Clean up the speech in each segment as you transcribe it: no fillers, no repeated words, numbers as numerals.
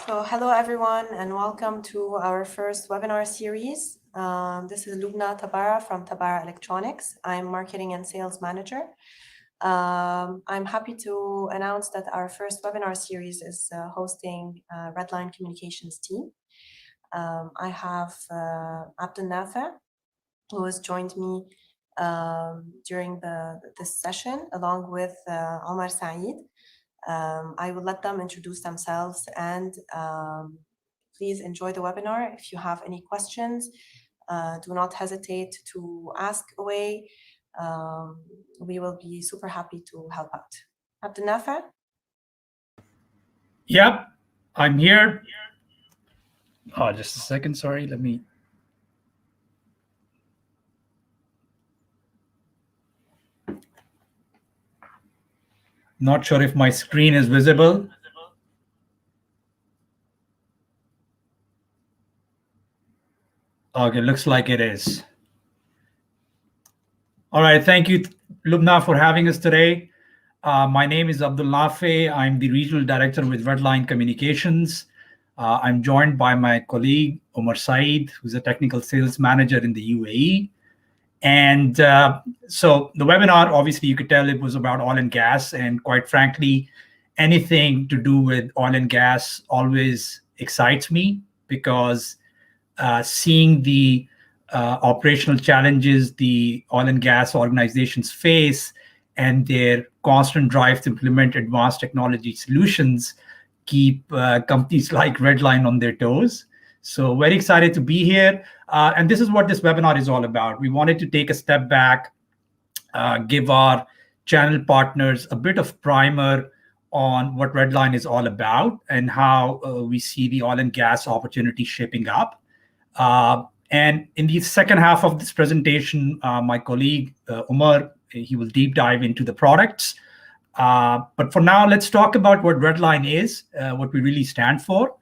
So hello everyone and welcome to our first webinar series. This is Tabbara from Tabbara Electronics. I'm Marketing and Sales Manager. I'm happy to announce that our first webinar series is hosting Redline Communications team. I have Abdel Nafer, who has joined me during this session, along with Omar Saeed. I will let them introduce themselves and please enjoy the webinar. If you have any questions, do not hesitate to ask away. We will be super happy to help out. Abdel Nafer? Yep, I'm here. Oh, just a second, sorry, let me. Not sure if my screen is visible. Okay, looks like it is. All right, thank you, Lubna, for having us today. My name is Abdul Nafe. I'm the Regional Director with Redline Communications. I'm joined by my colleague, Omar Saeed, who's a Technical Sales Manager in the UAE. And so the webinar, obviously, you could tell it was about oil and gas. And quite frankly, anything to do with oil and gas always excites me because seeing the operational challenges the oil and gas organizations face and their constant drive to implement advanced technology solutions keep companies like Redline on their toes. So very excited to be here. And this is what this webinar is all about. We wanted to take a step back, give our channel partners a bit of primer on what Redline is all about and how we see the oil and gas opportunity shaping up. And in the second half of this presentation, my colleague, Umar, he will deep dive into the products. But for now, let's talk about what Redline is, what we really stand for.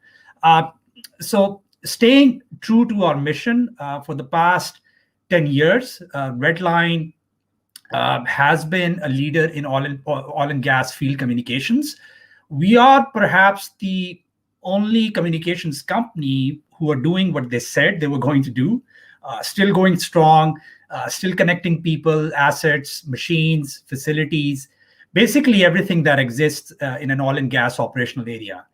So staying true to our mission for the past 10 years, Redline has been a leader in oil and gas field communications. We are perhaps the only communications company who are doing what they said they were going to do, still going strong, still connecting people, assets, machines, facilities, basically everything that exists in an oil and gas operational area.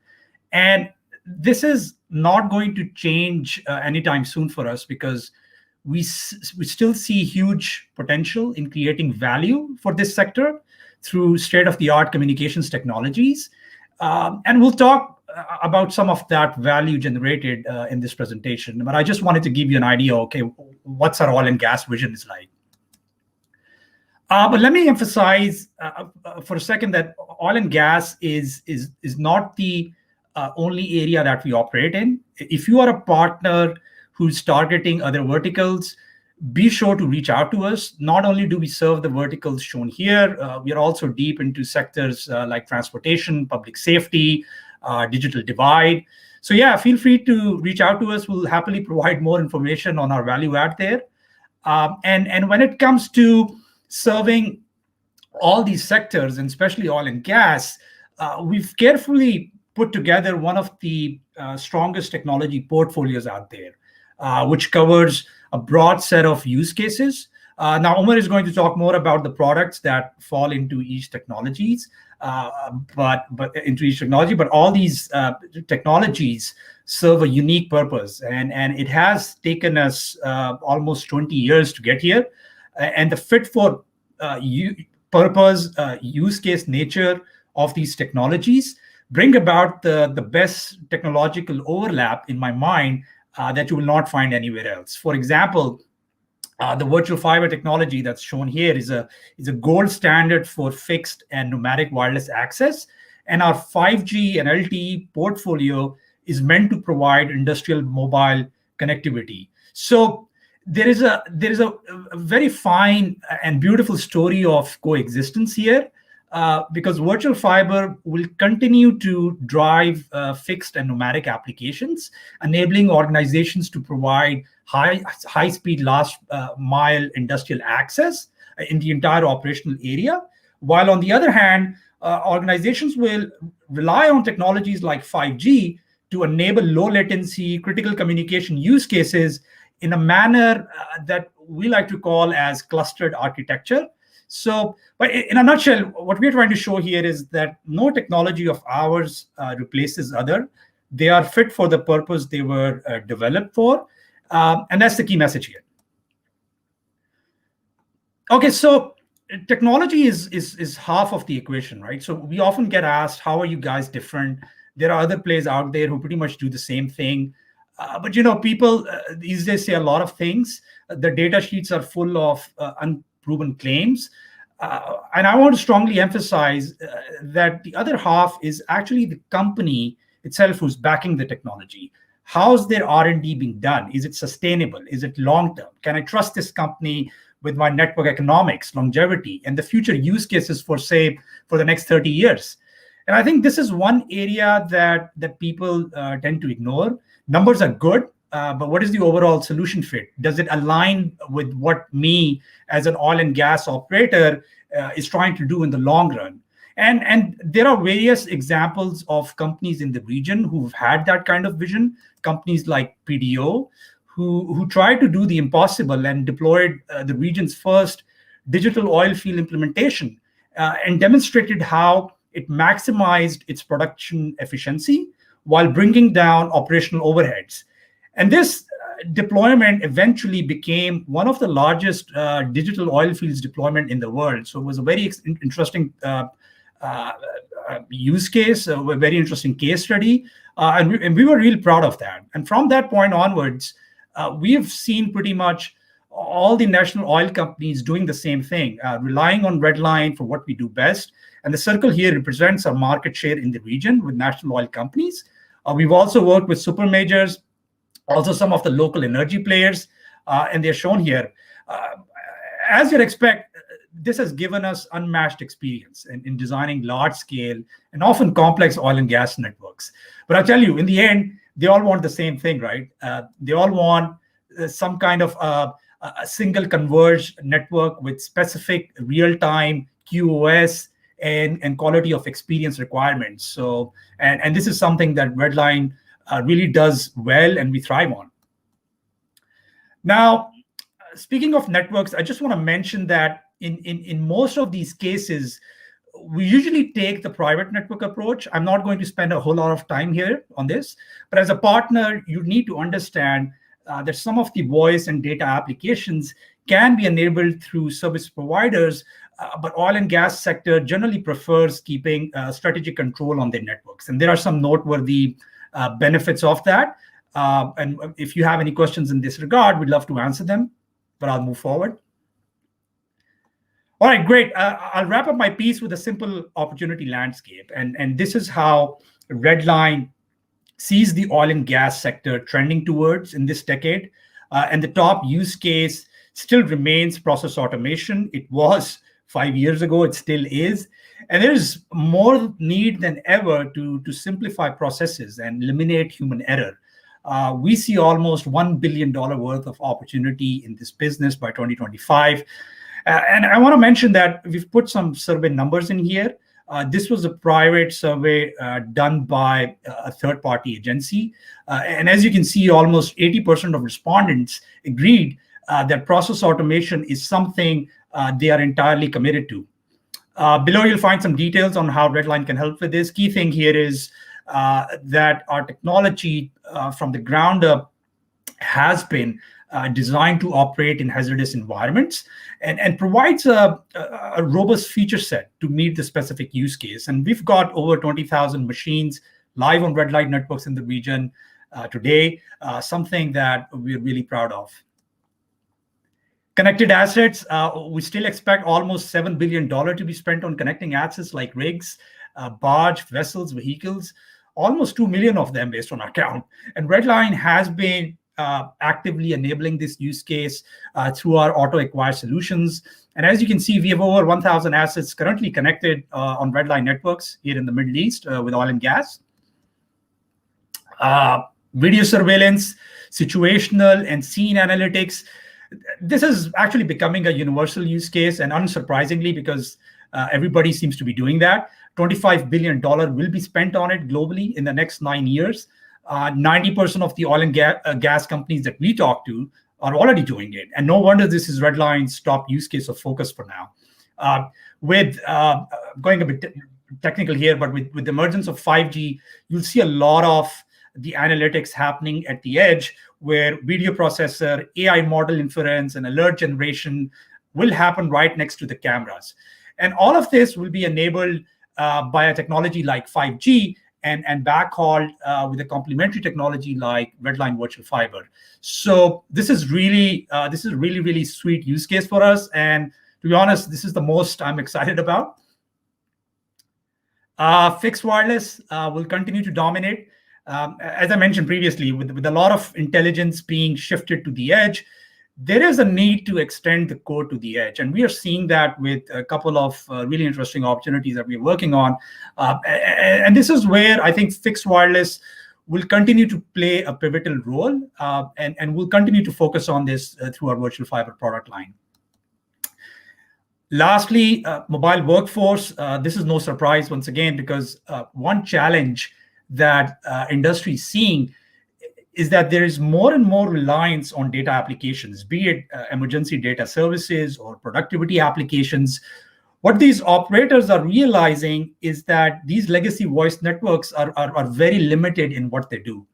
And this is not going to change anytime soon for us because we still see huge potential in creating value for this sector through state-of-the-art communications technologies. And we'll talk about some of that value generated in this presentation. But I just wanted to give you an idea, okay, what's our oil and gas vision is like. But let me emphasize for a second that oil and gas is not the only area that we operate in. If you are a partner who's targeting other verticals, be sure to reach out to us. Not only do we serve the verticals shown here, we are also deep into sectors like transportation, public safety, digital divide. So yeah, feel free to reach out to us. We'll happily provide more information on our value add there. And when it comes to serving all these sectors, and especially oil and gas, we've carefully put together one of the strongest technology portfolios out there, which covers a broad set of use cases. Now, Omar is going to talk more about the products that fall into each technologies, but all these technologies serve a unique purpose, and it has taken us almost 20 years to get here. And the fit for purpose, use case nature of these technologies bring about the best technological overlap in my mind that you will not find anywhere else. For example, the virtual fiber technology that's shown here is a gold standard for fixed and nomadic wireless access, and our 5G and Lte portfolio is meant to provide industrial mobile connectivity. So there is a very fine and beautiful story of coexistence here. Because virtual fiber will continue to drive fixed and nomadic applications, enabling organizations to provide high-speed last mile industrial access in the entire operational area. While on the other hand, organizations will rely on technologies like 5G to enable low latency critical communication use cases in a manner that we like to call as clustered architecture. So, but in a nutshell, what we're trying to show here is that no technology of ours replaces other. They are fit for the purpose they were developed for. And that's the key message here. Okay, so technology is half of the equation, right? So we often get asked, how are you guys different? There are other players out there who pretty much do the same thing. But people these days say a lot of things. The data sheets are full of unproven claims. And I want to strongly emphasize that the other half is actually the company itself who's backing the technology. How's their R&D being done? Is it sustainable? Is it long-term? Can I trust this company with my network economics, longevity, and the future use cases for the next 30 years? And I think this is one area that people tend to ignore. Numbers are good, but what is the overall solution fit? Does it align with what me as an oil and gas operator is trying to do in the long run? And there are various examples of companies in the region who've had that kind of vision. Companies like PDO, who tried to do the impossible and deployed the region's first digital oil field implementation and demonstrated how it maximized its production efficiency while bringing down operational overheads. And this deployment eventually became one of the largest digital oil fields deployment in the world. So it was a very interesting use case, a very interesting case study, and we were really proud of that. And from that point onwards, we have seen pretty much all the national oil companies doing the same thing, relying on Redline for what we do best. And the circle here represents our market share in the region with national oil companies. We've also worked with super majors, also some of the local energy players, and they're shown here. As you'd expect, this has given us unmatched experience in designing large-scale and often complex oil and gas networks. But I'll tell you, in the end, they all want the same thing, right? They all want some kind of a single converged network with specific real-time QoS and quality of experience requirements. So, and this is something that Redline really does well and we thrive on. Now, speaking of networks, I just want to mention that in most of these cases, we usually take the private network approach. I'm not going to spend a whole lot of time here on this, but as a partner, you need to understand that some of the voice and data applications can be enabled through service providers, but oil and gas sector generally prefers keeping strategic control on their networks. And there are some noteworthy benefits of that. And if you have any questions in this regard, we'd love to answer them, but I'll move forward. All right, great. I'll wrap up my piece with a simple opportunity landscape. And this is how Redline sees the oil and gas sector trending towards in this decade. And the top use case still remains process automation. It was 5 years ago, it still is. And there is more need than ever to simplify processes and eliminate human error. We see almost $1 billion worth of opportunity in this business by 2025. And I want to mention that we've put some survey numbers in here. This was a private survey done by a third-party agency. And as you can see, almost 80% of respondents agreed that process automation is something they are entirely committed to. Below, you'll find some details on how Redline can help with this. Key thing here is that our technology from the ground up has been designed to operate in hazardous environments and provides a robust feature set to meet the specific use case. And we've got over 20,000 machines live on Redline networks in the region today, something that we're really proud of. Connected assets, we still expect almost $7 billion to be spent on connecting assets like rigs, barge, vessels, vehicles, almost 2 million of them based on our count. And Redline has been actively enabling this use case through our auto-acquire solutions. And as you can see, we have over 1,000 assets currently connected on Redline networks here in the Middle East with oil and gas. Video surveillance, situational and scene analytics. This is actually becoming a universal use case, and unsurprisingly, because everybody seems to be doing that. $25 billion will be spent on it globally in the next 9 years. 90% of the oil and gas companies that we talk to are already doing it. And no wonder this is Redline's top use case of focus for now. With going a bit technical here, but with the emergence of 5G, you'll see a lot of the analytics happening at the edge, where video processor, AI model inference, and alert generation will happen right next to the cameras. And all of this will be enabled by a technology like 5G and backhauled with a complementary technology like Redline Virtual Fiber. So this is really, really sweet use case for us. And to be honest, this is the most I'm excited about. Fixed wireless will continue to dominate. As I mentioned previously, with a lot of intelligence being shifted to the edge, there is a need to extend the core to the edge. And we are seeing that with a couple of really interesting opportunities that we're working on. And this is where I think fixed wireless will continue to play a pivotal role, and we'll continue to focus on this through our virtual fiber product line. Lastly, mobile workforce. This is no surprise once again, because one challenge that industry is seeing is that there is more and more reliance on data applications, be it emergency data services or productivity applications. What these operators are realizing is that these legacy voice networks are very limited in what they do,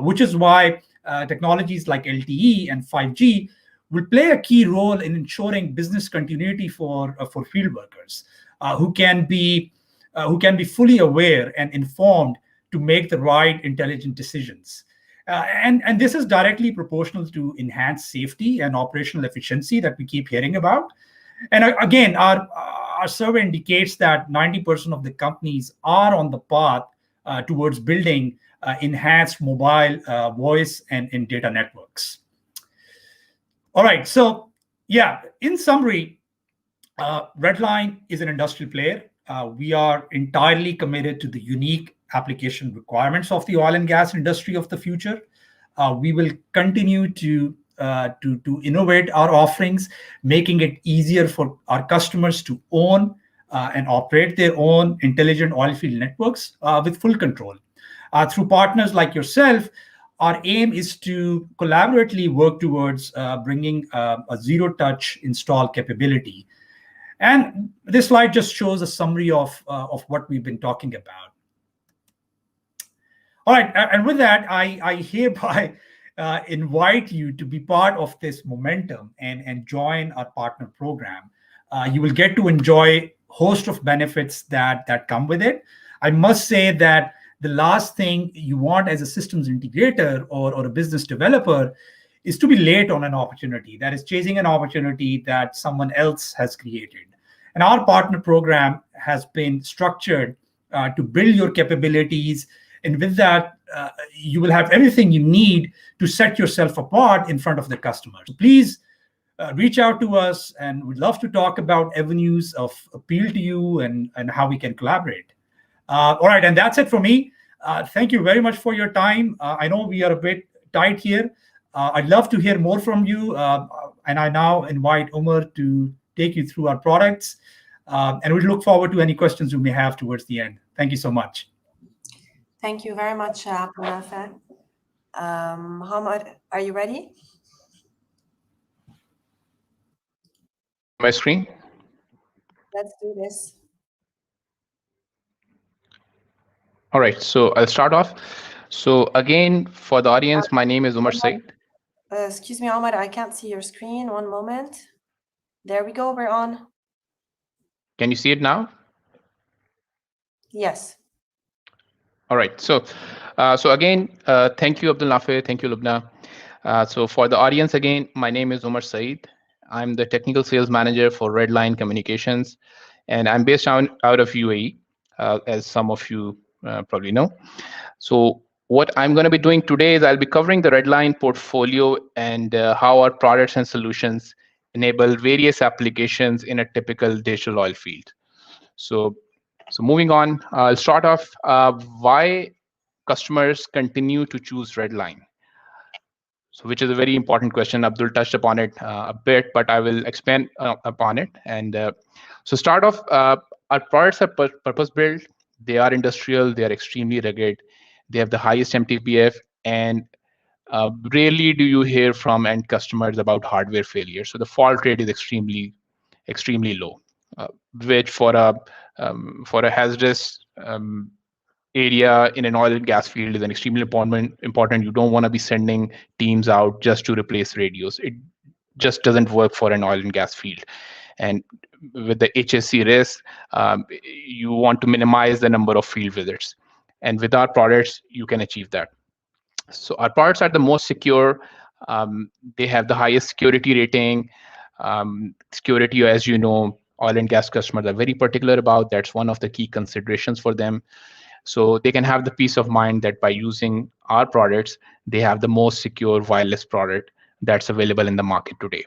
which is why technologies like LTE and 5G will play a key role in ensuring business continuity for field workers who can be fully aware and informed to make the right intelligent decisions. And this is directly proportional to enhanced safety and operational efficiency that we keep hearing about. And again, our survey indicates that 90% of the companies are on the path towards building enhanced mobile voice and data networks. All right, so yeah, in summary, Redline is an industrial player. We are entirely committed to the unique application requirements of the oil and gas industry of the future. We will continue to innovate our offerings, making it easier for our customers to own and operate their own intelligent oil field networks with full control. Through partners like yourself, our aim is to collaboratively work towards bringing a zero-touch install capability. And this slide just shows a summary of what we've been talking about. All right, and with that, I hereby invite you to be part of this momentum and join our partner program. You will get to enjoy a host of benefits that come with it. I must say that the last thing you want as a systems integrator or a business developer is to be late on an opportunity, that is chasing an opportunity that someone else has created. And our partner program has been structured to build your capabilities. And with that, you will have everything you need to set yourself apart in front of the customers. So please reach out to us, and we'd love to talk about avenues of appeal to you and how we can collaborate. All right, and that's it for me. Thank you very much for your time. I know we are a bit tight here. I'd love to hear more from you. And I now invite Umar to take you through our products. And we look forward to any questions you may have towards the end. Thank you so much. Thank you very much, Abdulnafi. Hamad, are you ready? My screen? Let's do this. All right, so I'll start off. So again, for the audience, my name is Umar Said. Excuse me, Omar, I can't see your screen. One moment. There we go, we're on. Can you see it now? Yes. All right, so again, thank you, Abdulnafi, thank you, Lubna. So for the audience, again, my name is Umar Said. I'm the technical sales manager for Redline Communications, and I'm based out of UAE, as some of you probably know. So what I'm going to be doing today is I'll be covering the Redline portfolio and how our products and solutions enable various applications in a typical digital oil field. So moving on, I'll start off why customers continue to choose Redline. So which is a very important question. Abdul touched upon it a bit, but I will expand upon it. And so start off, our products are purpose-built. They are industrial. They are extremely rugged. They have the highest MTBF, and rarely do you hear from end customers about hardware failure. So the fault rate is extremely low, which for a hazardous area in an oil and gas field is an extremely important. You don't want to be sending teams out just to replace radios. It just doesn't work for an oil and gas field. And with the HSC risk, you want to minimize the number of field visits. And with our products, you can achieve that. So our products are the most secure. They have the highest security rating. Security, as you know, oil and gas customers are very particular about. That's one of the key considerations for them. So they can have the peace of mind that by using our products, they have the most secure wireless product that's available in the market today.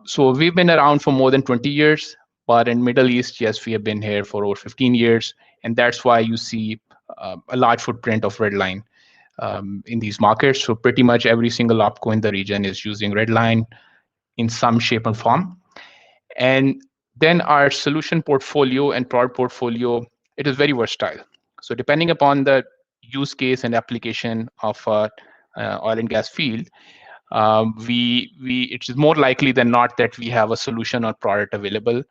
So we've been around for more than 20 years, but in Middle East, yes, we have been here for over 15 years. And that's why you see a large footprint of Redline in these markets. So pretty much every single OpCo in the region is using Redline in some shape or form. And then our solution portfolio and product portfolio, it is very versatile. So depending upon the use case and application of oil and gas field, it is more likely than not that we have a solution or product available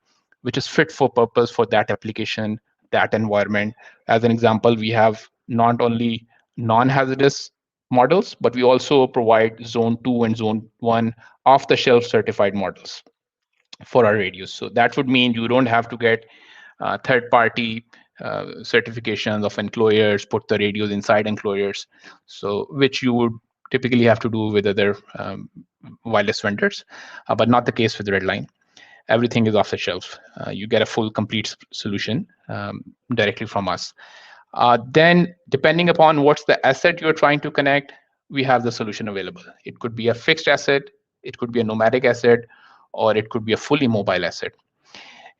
which is fit for purpose for that application, that environment. As an example, we have not only non-hazardous models, but we also provide Zone 2 and Zone 1 off-the-shelf certified models for our radios. So that would mean you don't have to get third-party certifications of enclosures, put the radios inside enclosures, so which you would typically have to do with other wireless vendors, but not the case with Redline. Everything is off the shelf. You get a full, complete solution directly from us. Then, depending upon what's the asset you're trying to connect, we have the solution available. It could be a fixed asset, it could be a nomadic asset, or it could be a fully mobile asset.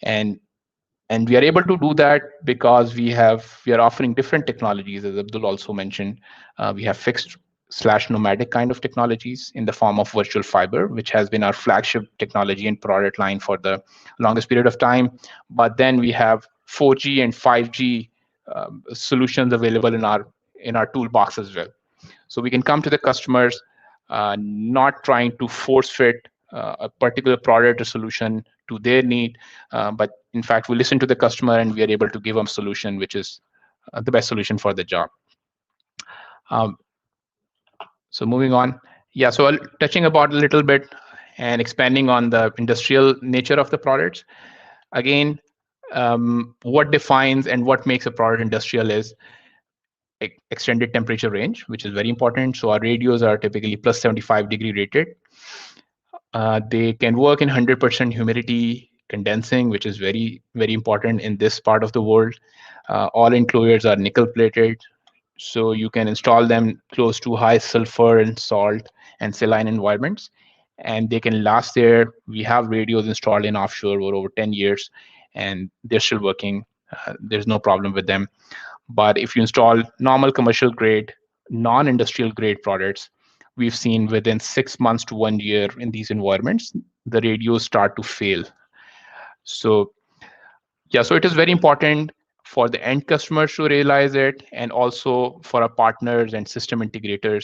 And we are able to do that because we are offering different technologies, as Abdul also mentioned. We have fixed/nomadic kind of technologies in the form of virtual fiber, which has been our flagship technology and product line for the longest period of time. But then we have 4G and 5G solutions available in our toolbox as well. So we can come to the customers, not trying to force fit a particular product or solution to their need, but in fact, we listen to the customer and we are able to give them a solution which is the best solution for the job. So moving on. Yeah, so touching about a little bit and expanding on the industrial nature of the products. Again, what defines and what makes a product industrial is extended temperature range, which is very important. So our radios are typically plus 75 degree rated. They can work in 100% humidity condensing, which is very, very important in this part of the world. All enclosures are nickel plated, so you can install them close to high sulfur and salt and saline environments, and they can last there. We have radios installed in offshore for over 10 years, and they're still working. There's no problem with them. But if you install normal commercial grade, non-industrial grade products, we've seen within 6 months to 1 year in these environments, the radios start to fail. So yeah, so it is very important for the end customers to realize it, and also for our partners and system integrators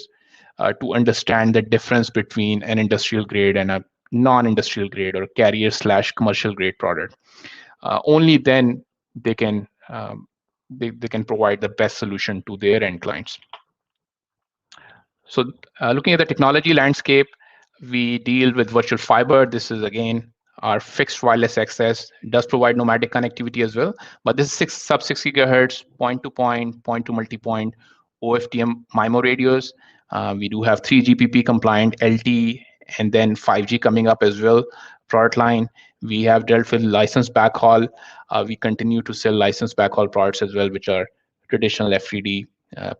to understand the difference between an industrial grade and a non-industrial grade or carrier/commercial grade product. Only then they can provide the best solution to their end clients. So looking at the technology landscape, we deal with virtual fiber. This is again our fixed wireless access. It does provide nomadic connectivity as well, but this is sub-6 gigahertz, point-to-point, point-to-multipoint, OFDM MIMO radios. We do have 3GPP compliant LTE, and then 5G coming up as well. Product line, we have dealt with licensed backhaul. We continue to sell licensed backhaul products as well, which are traditional FDD,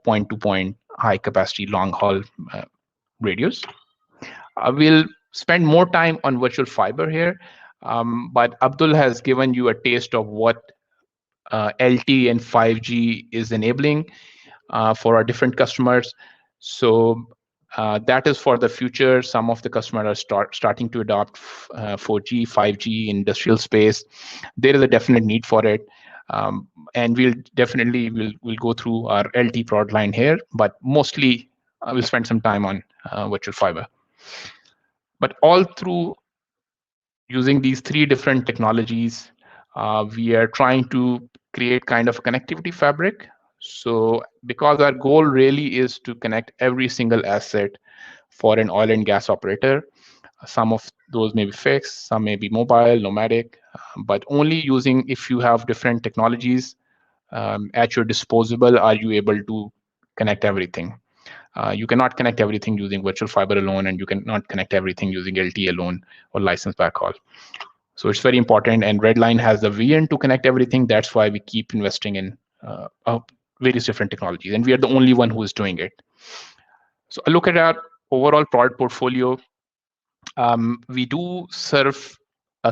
point-to-point, high-capacity, long-haul radios. We'll spend more time on virtual fiber here, but Abdul has given you a taste of what LTE and 5G is enabling for our different customers. So that is for the future. Some of the customers are starting to adopt 4G, 5G industrial space. There is a definite need for it. And we'll go through our LT product line here, but mostly we'll spend some time on virtual fiber. But all through using these three different technologies, we are trying to create kind of a connectivity fabric. So because our goal really is to connect every single asset for an oil and gas operator, some of those may be fixed, some may be mobile, nomadic, but only using if you have different technologies at your disposal are you able to connect everything. You cannot connect everything using virtual fiber alone, and you cannot connect everything using LTE alone or license backhaul. So it's very important, and Redline has the vision to connect everything. That's why we keep investing in various different technologies, and we are the only one who is doing it. So a look at our overall product portfolio. We do serve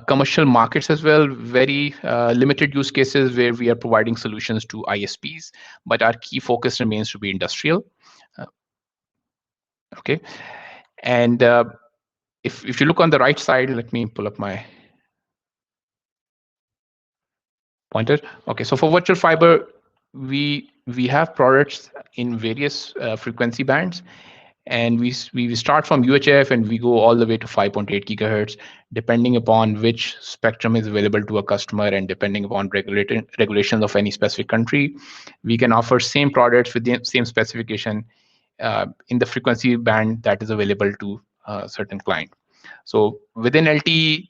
commercial markets as well, very limited use cases where we are providing solutions to ISPs, but our key focus remains to be industrial. Okay, and if you look on the right side, let me pull up my pointer. Okay, so for virtual fiber, we have products in various frequency bands, and we start from UHF and we go all the way to 5.8 gigahertz, depending upon which spectrum is available to a customer and depending upon regulations of any specific country. We can offer same products with the same specification in the frequency band that is available to a certain client. So within LTE,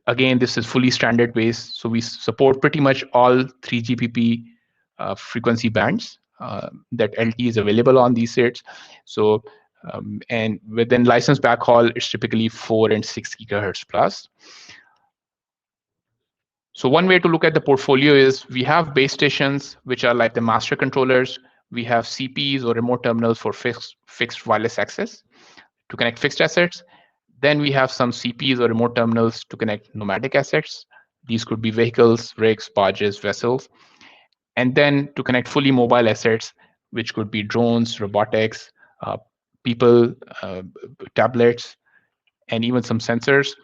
again, this is fully standard based. So we support pretty much all 3GPP frequency bands that LTE is available on these sets. So and within license backhaul, it's typically 4 and 6 gigahertz plus. So one way to look at the portfolio is we have base stations, which are like the master controllers. We have CPs or remote terminals for fixed wireless access to connect fixed assets. Then we have some CPs or remote terminals to connect nomadic assets. These could be vehicles, rigs, barges, vessels. And then to connect fully mobile assets, which could be drones, robotics, people, tablets, and even some sensors.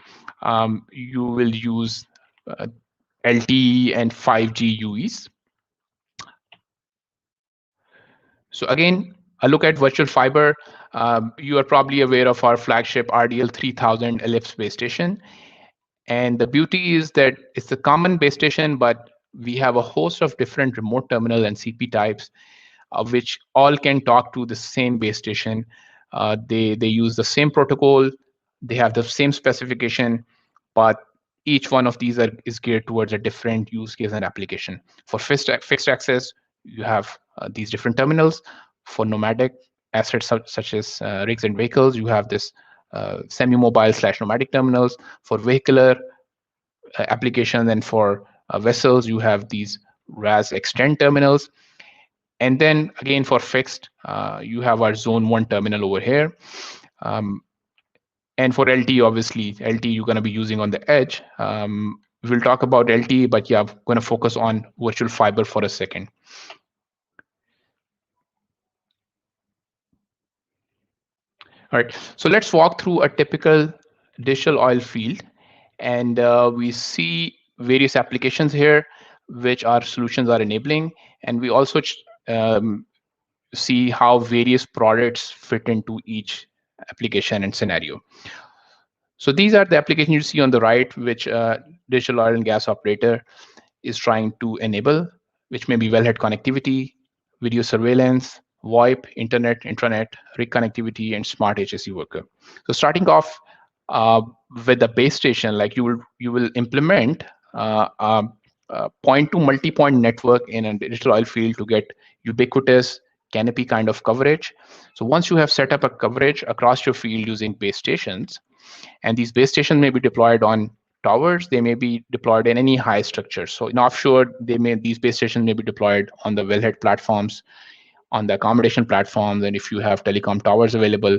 You will use LTE and 5G UEs. So again, a look at virtual fiber. You are probably aware of our flagship RDL 3000 Ellipse base station. And the beauty is that it's a common base station, but we have a host of different remote terminal and CP types, which all can talk to the same base station. They use the same protocol, they have the same specification, but each one of these is geared towards a different use case and application. For fixed access, you have these different terminals. For nomadic assets such as rigs and vehicles, you have this semi-mobile / nomadic terminals. For vehicular applications and for vessels, you have these RAS extend terminals. And then again, for fixed, you have our zone 1 terminal over here. And for LTE, obviously, LTE you're going to be using on the edge. We'll talk about LTE, but yeah, I'm going to focus on virtual fiber for a second. All right, so let's walk through a typical digital oil field. And we see various applications here, which our solutions are enabling. And we also see how various products fit into each application and scenario. So these are the applications you see on the right, which digital oil and gas operator is trying to enable, which may be wellhead connectivity, video surveillance, VoIP, internet, intranet, rig connectivity, and smart HSE worker. So starting off with the base station, like you will implement point to multi-point network in a digital oil field to get ubiquitous canopy kind of coverage. So once you have set up a coverage across your field using base stations, and these base stations may be deployed on towers, they may be deployed in any high structure. So in offshore, these base stations may be deployed on the wellhead platforms, on the accommodation platforms, and if you have telecom towers available,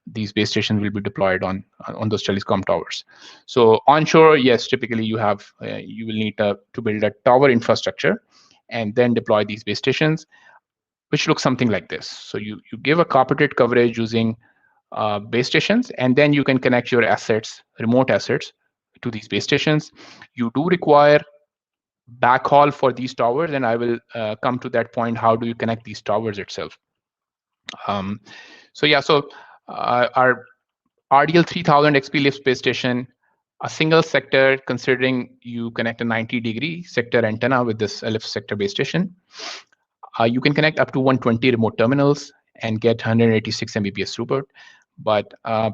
these base stations will be deployed on those telecom towers. So onshore, yes, typically you will need to build a tower infrastructure and then deploy these base stations, which looks something like this. So you give a carpeted coverage using base stations, and then you can connect your assets, remote assets, to these base stations. You do require backhaul for these towers, and I will come to that point. How do you connect these towers itself? So yeah, so our RDL 3000 XP lift space station, a single sector, considering you connect a 90-degree sector antenna with this LF sector base station. You can connect up to 120 remote terminals and get 186 Mbps throughput. But a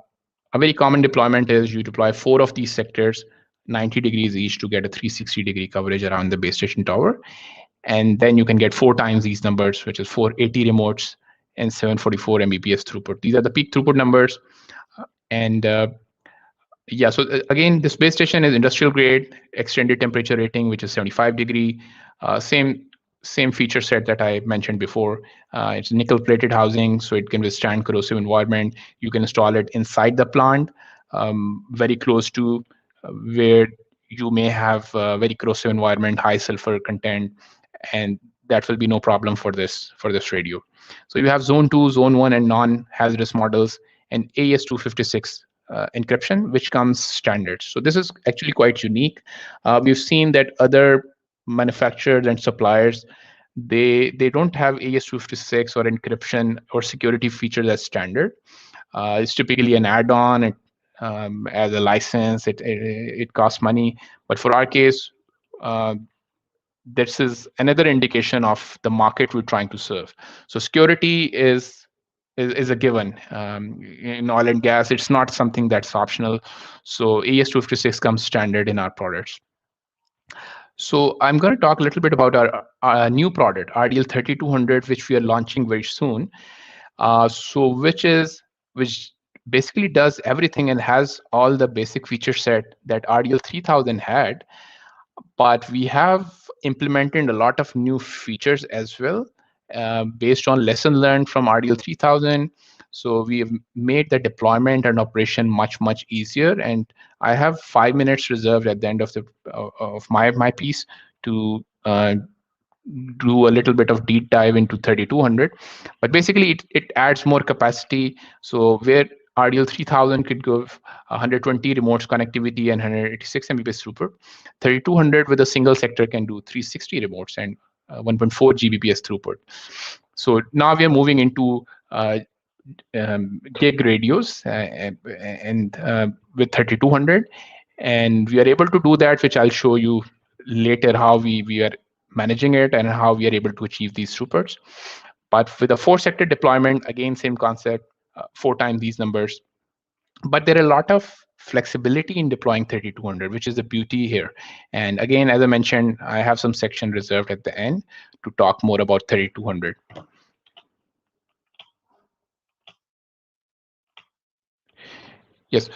very common deployment is you deploy 4 of these sectors, 90 degrees each, to get a 360-degree coverage around the base station tower. And then you can get 4 times these numbers, which is 480 remotes and 744 Mbps throughput. These are the peak throughput numbers. And yeah, so again, this base station is industrial grade, extended temperature rating, which is 75 degree. Same feature set that I mentioned before. It's nickel plated housing, so it can withstand corrosive environment. You can install it inside the plant, very close to where you may have very corrosive environment, high sulfur content, and that will be no problem for this radio. So you have zone 2, zone 1, and non-hazardous models, and AES-256 encryption, which comes standard. So this is actually quite unique. We've seen that other manufacturers and suppliers, they don't have AES-256 or encryption or security features as standard. It's typically an add-on as a license. It costs money, but for our case, this is another indication of the market we're trying to serve. So security is a given. In oil and gas, it's not something that's optional. So AES-256 comes standard in our products. So I'm going to talk a little bit about our new product, RDL 3200, which we are launching very soon. Which basically does everything and has all the basic feature set that RDL 3000 had, but we have implemented a lot of new features as well, based on lesson learned from RDL 3000. So we have made the deployment and operation much easier. And I have 5 minutes reserved at the end of my piece to do a little bit of deep dive into 3200. But basically, it adds more capacity. So where RDL 3000 could give 120 remote connectivity and 186 Mbps throughput, 3200 with a single sector can do 360 remotes and 1.4 Gbps throughput. So now we are moving into gig radios and with 3200, and we are able to do that, which I'll show you later how we are managing it and how we are able to achieve these throughputs. But with a 4-sector deployment, again, same concept, 4 times these numbers. But there are a lot of flexibility in deploying 3200, which is the beauty here. And again, as I mentioned, I have some section reserved at the end to talk more about 3200. Yes.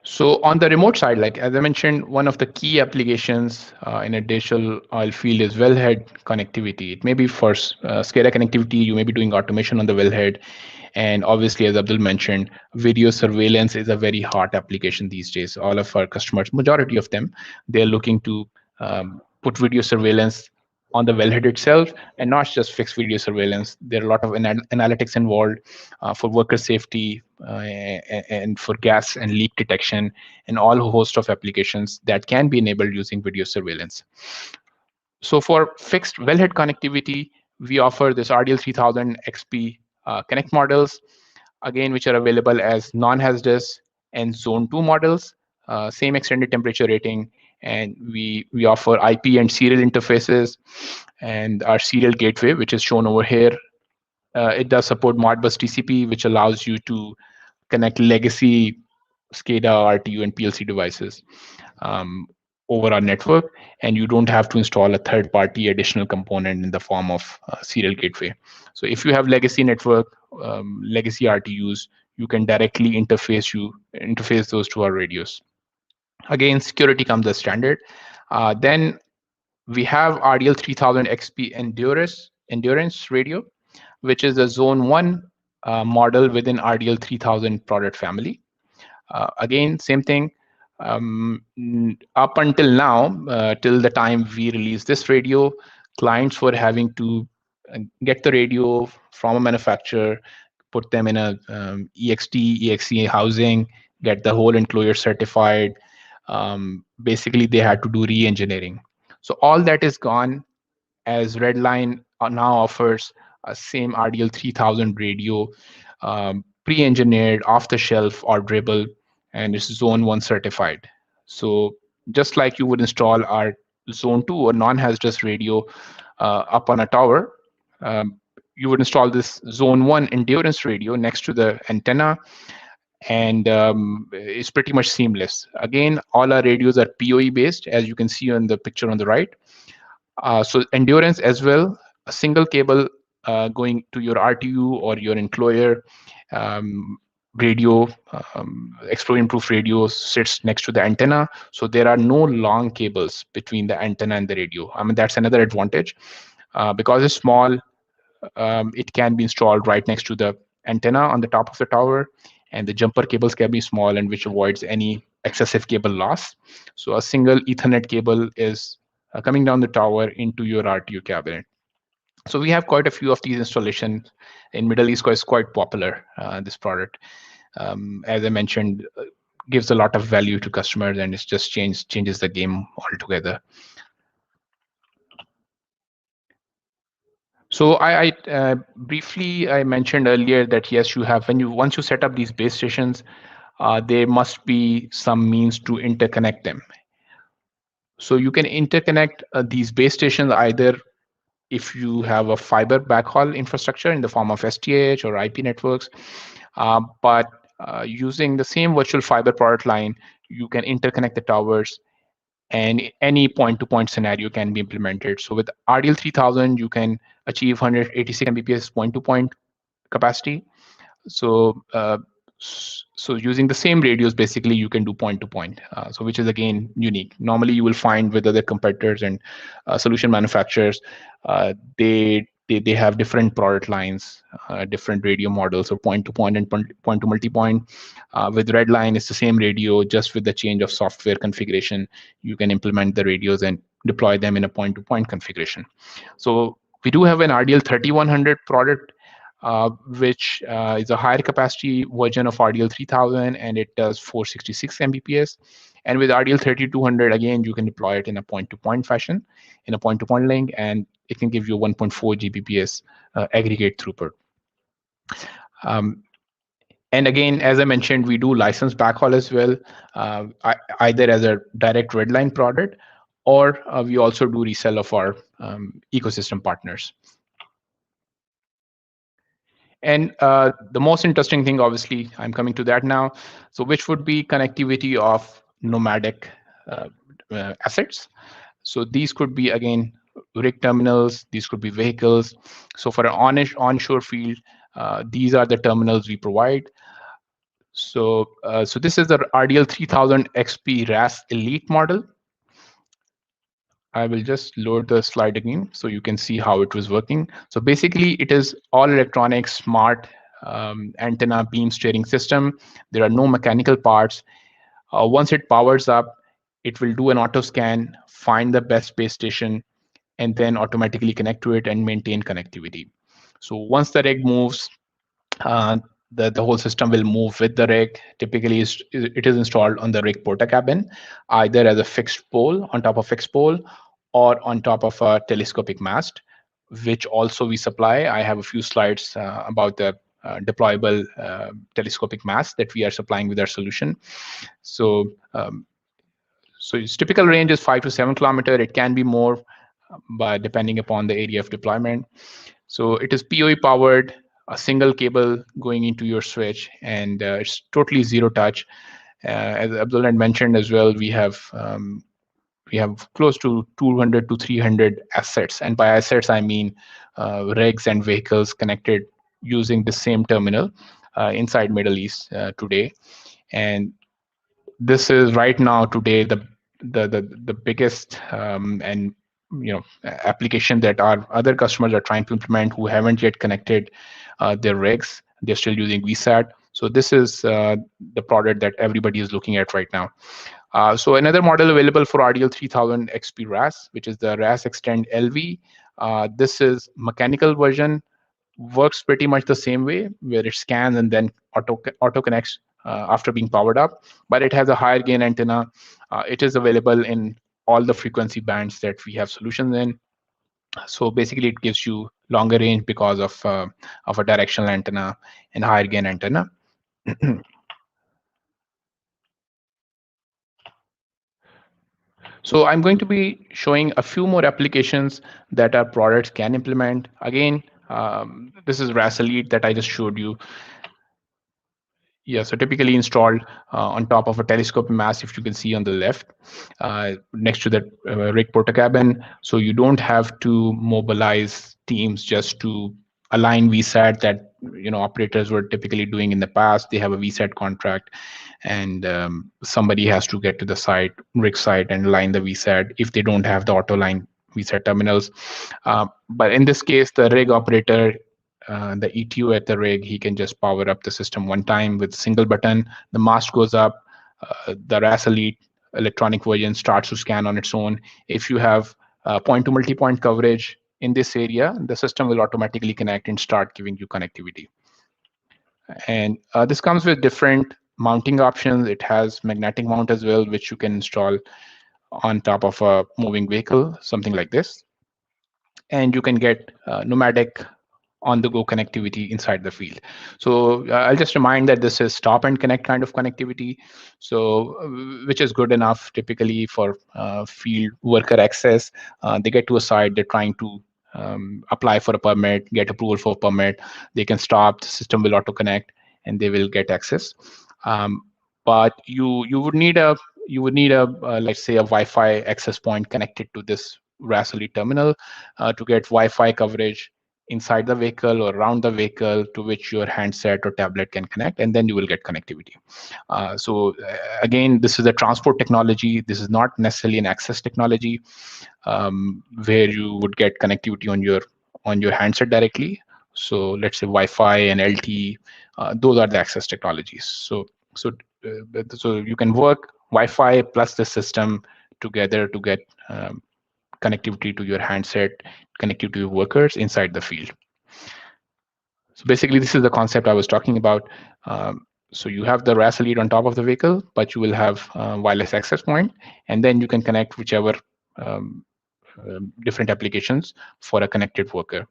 So on the remote side, like as I mentioned, one of the key applications in a digital oil field is wellhead connectivity. It may be for SCADA connectivity. You may be doing automation on the wellhead. And obviously, as Abdul mentioned, video surveillance is a very hot application these days. All of our customers, majority of them, they're looking to put video surveillance on the wellhead itself, and not just fixed video surveillance. There are a lot of analytics involved for worker safety and for gas and leak detection, and all a host of applications that can be enabled using video surveillance. So for fixed wellhead connectivity, we offer this RDL 3000 XP Connect models, again, which are available as non-hazardous and zone 2 models, same extended temperature rating, and we offer IP and serial interfaces, and our serial gateway, which is shown over here. It does support Modbus TCP, which allows you to connect legacy SCADA, RTU, and PLC devices over our network, and you don't have to install a third-party additional component in the form of serial gateway. So if you have legacy network, legacy RTUs, you can directly interface those to our radios. Again, security comes as standard. Then we have RDL 3000 XP Endurance radio, which is a Zone 1 model within RDL 3000 product family. Again, same thing. Up until now, till the time we released this radio, clients were having to get the radio from a manufacturer, put them in a EXT, EXE housing, get the whole enclosure certified. Basically, they had to do re-engineering. So all that is gone, as Redline now offers a same RDL 3000 radio, pre-engineered, off-the-shelf, orderable, and it's Zone 1 certified. So just like you would install our Zone 2 or non-hazardous radio up on a tower, you would install this Zone 1 endurance radio next to the antenna, and it's pretty much seamless. Again, all our radios are PoE based, as you can see on the picture on the right. So endurance as well, a single cable going to your RTU or your employer radio, explosion proof radio sits next to the antenna. So there are no long cables between the antenna and the radio. I mean, that's another advantage. Because it's small, it can be installed right next to the antenna on the top of the tower, and the jumper cables can be small, and which avoids any excessive cable loss. So a single Ethernet cable is coming down the tower into your RTU cabinet. So we have quite a few of these installations in Middle East. It's quite popular, this product. As I mentioned, gives a lot of value to customers, and it's just changes the game altogether. So I briefly I mentioned earlier that yes, you have once you set up these base stations, there must be some means to interconnect them. So you can interconnect these base stations either if you have a fiber backhaul infrastructure in the form of STH or IP networks, but using the same virtual fiber product line, you can interconnect the towers, and any point-to-point scenario can be implemented. So with RDL 3000, you can achieve 186 Mbps point-to-point capacity. So so using the same radios, basically you can do point-to-point, so which is again unique. Normally you will find with other competitors and solution manufacturers, they have different product lines, different radio models, so point-to-point and point-to-multipoint. With Redline, it's the same radio, just with the change of software configuration. You can implement the radios and deploy them in a point-to-point configuration. So we do have an RDL 3100 product, which is a higher capacity version of RDL 3000, and it does 466 Mbps. And with RDL 3200, again, you can deploy it in a point-to-point fashion, in a point-to-point link, and it can give you 1.4 Gbps aggregate throughput. And again, as I mentioned, we do license backhaul as well, either as a direct Redline product, or we also do resell of our ecosystem partners. And the most interesting thing, obviously, I'm coming to that now. So which would be connectivity of nomadic assets. So these could be, again, rig terminals. These could be vehicles. So for an onshore field, these are the terminals we provide. So so this is the RDL 3000 XP RAS Elite model. I will just load the slide again so you can see how it was working. So basically, it is all electronic, smart antenna beam steering system. There are no mechanical parts. Once it powers up, it will do an auto scan, find the best base station, and then automatically connect to it and maintain connectivity. So once the rig moves, the whole system will move with the rig. Typically, it is installed on the rig porta cabin, either as a fixed pole, on top of fixed pole, or on top of a telescopic mast, which also we supply. I have a few slides about the deployable telescopic mast that we are supplying with our solution. So so its typical range is 5 to 7 kilometers. It can be more, but depending upon the area of deployment. So it is PoE powered, a single cable going into your switch, and it's totally zero touch. As Abdul had mentioned as well, we have close to 200 to 300 assets, and by assets I mean rigs and vehicles connected using the same terminal inside Middle East today. And this is right now today the biggest and application that our other customers are trying to implement who haven't yet connected their rigs. They're still using VSAT. So this is the product that everybody is looking at right now. So another model available for RDL 3000 XP RAS, which is the RAS Extend LV. This is mechanical version, works pretty much the same way, where it scans and then auto connects after being powered up, but it has a higher gain antenna. It is available in all the frequency bands that we have solutions in. So basically, it gives you longer range because of a directional antenna and higher gain antenna. So I'm going to be showing a few more applications that our products can implement. Again, this is RAS Elite that I just showed you. Yeah, so typically installed on top of a telescope mast, if you can see on the left, next to that rig porta cabin. So you don't have to mobilize teams just to align VSAT that operators were typically doing in the past. They have a VSAT contract, and somebody has to get to the site, rig site, and align the VSAT if they don't have the auto line VSAT terminals. But in this case, the rig operator, the ETO at the rig, he can just power up the system one time with a single button. The mast goes up. The RAS Elite electronic version starts to scan on its own. If you have point-to-multipoint coverage in this area, the system will automatically connect and start giving you connectivity. And this comes with different mounting options. It has magnetic mount as well, which you can install on top of a moving vehicle, something like this. And you can get nomadic on-the-go connectivity inside the field. So I'll just remind that this is stop and connect kind of connectivity, so which is good enough typically for field worker access. They get to a site, they're trying to apply for a permit, get approval for a permit. They can stop, the system will auto-connect, and they will get access. But you would need a let's say a Wi-Fi access point connected to this RAS Elite terminal to get Wi-Fi coverage inside the vehicle or around the vehicle to which your handset or tablet can connect, and then you will get connectivity. Again, this is a transport technology. This is not necessarily an access technology where you would get connectivity on your handset directly. So let's say Wi-Fi and LTE, those are the access technologies. So you can work Wi-Fi plus the system together to get connectivity to your handset, connectivity to your workers inside the field. So basically, this is the concept I was talking about. So you have the RAS Elite on top of the vehicle, but you will have wireless access point, and then you can connect whichever different applications for a connected worker.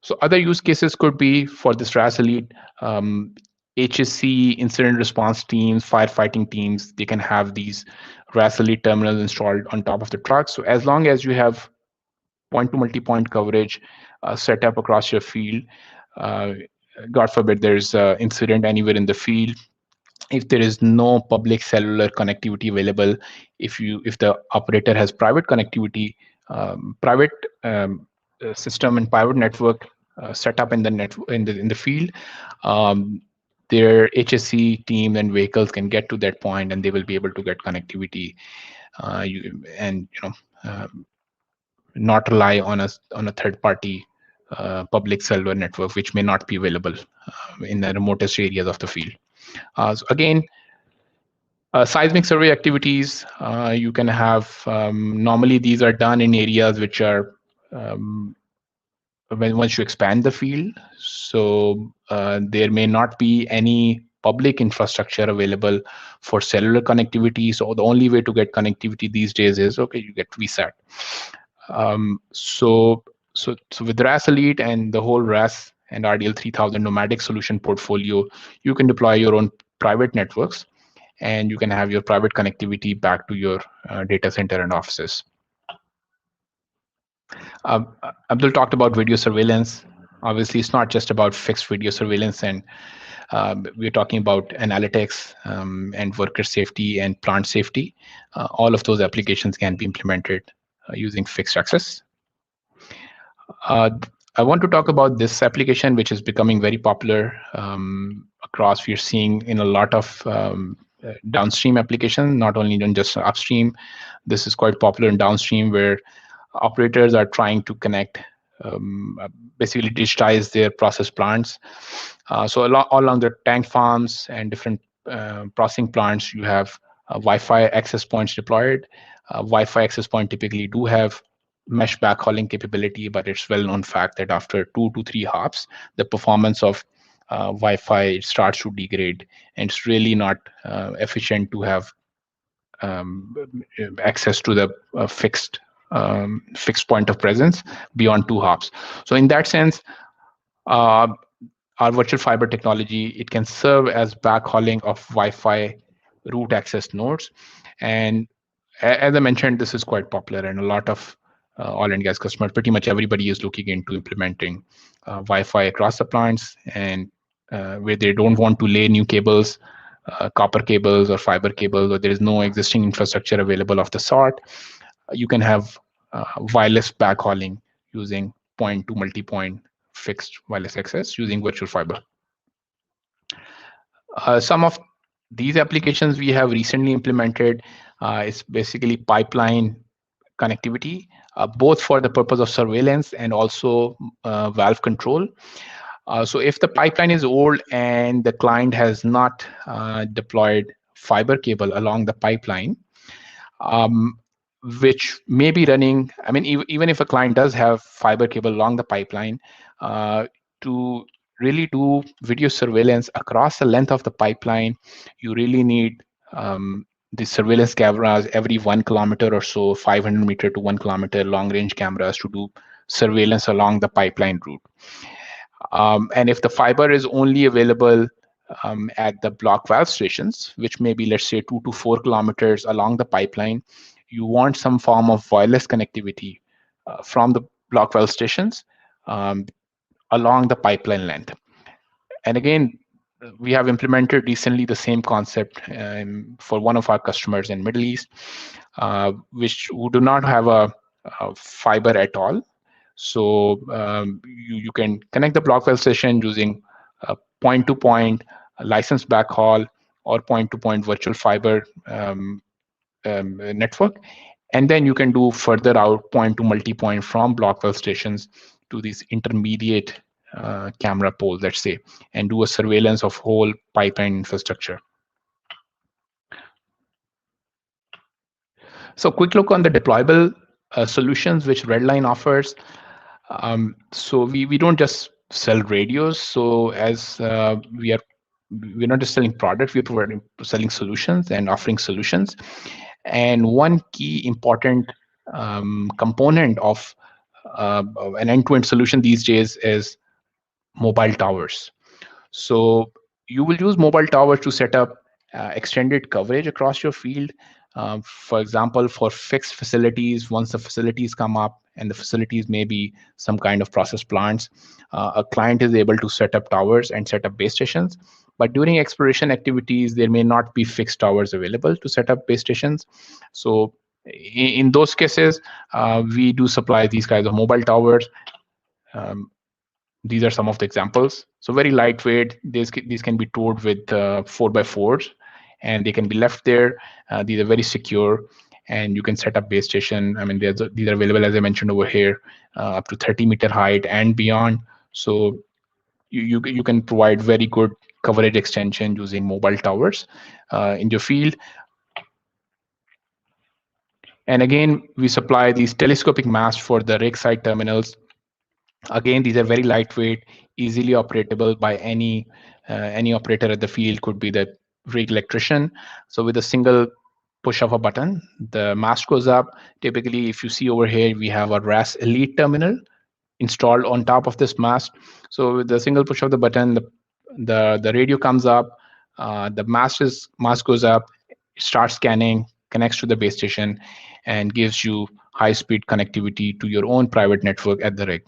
So other use cases could be for this RAS Elite, HSC, incident response teams, firefighting teams, they can have these RAS Elite terminals installed on top of the truck. So as long as you have point-to-multipoint coverage set up across your field, God forbid there's an incident anywhere in the field, if there is no public cellular connectivity available, if the operator has private connectivity, private system and private network set up in the field, their HSC team and vehicles can get to that point, and they will be able to get connectivity, not rely on a third party public cellular network, which may not be available in the remotest areas of the field. So again, seismic survey activities, you can have, normally these are done in areas which are, once you expand the field, so there may not be any public infrastructure available for cellular connectivity. So the only way to get connectivity these days is, okay, you get VSAT. So with RAS Elite and the whole RAS and RDL 3000 nomadic solution portfolio, you can deploy your own private networks, and you can have your private connectivity back to your data center and offices. Abdul talked about video surveillance. Obviously, it's not just about fixed video surveillance, and we're talking about analytics and worker safety and plant safety. All of those applications can be implemented using fixed access. I want to talk about this application, which is becoming very popular across. We're seeing in a lot of downstream applications, not only in just upstream. This is quite popular in downstream, where operators are trying to connect, basically digitize their process plants. So all along the tank farms and different processing plants, you have Wi-Fi access points deployed. Wi-Fi access point typically do have mesh backhauling capability, but it's well-known fact that after 2 to 3 hops, the performance of Wi-Fi starts to degrade, and it's really not efficient to have access to the fixed point of presence beyond 2 hops. So in that sense, our virtual fiber technology, it can serve as backhauling of Wi-Fi root access nodes. And as I mentioned, this is quite popular, and a lot of oil and gas customers, pretty much everybody is looking into implementing Wi-Fi across the plants, and where they don't want to lay new cables, copper cables or fiber cables, or there is no existing infrastructure available of the sort. You can have wireless backhauling using point to multi-point fixed wireless access using virtual fiber. Some of these applications we have recently implemented is basically pipeline connectivity, both for the purpose of surveillance and also valve control. So if the pipeline is old and the client has not deployed fiber cable along the pipeline, which may be running, I mean, even if a client does have fiber cable along the pipeline, to really do video surveillance across the length of the pipeline, you really need the surveillance cameras every 1 kilometer or so, 500 meter to 1 kilometer long range cameras to do surveillance along the pipeline route. And if the fiber is only available at the block valve stations, which may be, let's say, 2 to 4 kilometers along the pipeline, you want some form of wireless connectivity from the block valve stations along the pipeline length. And again, we have implemented recently the same concept for one of our customers in Middle East, who do not have a fiber at all. So you can connect the block valve station using point-to-point licensed backhaul or point-to-point virtual fiber network. And then you can do further out point to multi-point from block valve stations to these intermediate camera poles, let's say, and do a surveillance of whole pipeline infrastructure. So quick look on the deployable solutions which Redline offers. So we don't just sell radios. So as we're not just selling products, we're selling solutions and offering solutions. And one key important component of an end-to-end solution these days is mobile towers. So you will use mobile towers to set up extended coverage across your field. For example, for fixed facilities, once the facilities come up, and the facilities may be some kind of process plants, a client is able to set up towers and set up base stations. But during exploration activities, there may not be fixed towers available to set up base stations. So in those cases, we do supply these kinds of mobile towers. These are some of the examples. So very lightweight. These can be towed with 4x4s, and they can be left there. These are very secure, and you can set up base station. I mean, these are available, as I mentioned over here, up to 30-meter height and beyond. So you can provide very good coverage extension using mobile towers in your field. And again, we supply these telescopic masts for the rig side terminals. Again, these are very lightweight, easily operatable by any operator at the field, could be the rig electrician. So with a single push of a button, the mast goes up. Typically, if you see over here, we have a RAS Elite terminal installed on top of this mast. So with the single push of the button, the radio comes up, the mast goes up, starts scanning, connects to the base station, and gives you high-speed connectivity to your own private network at the rig.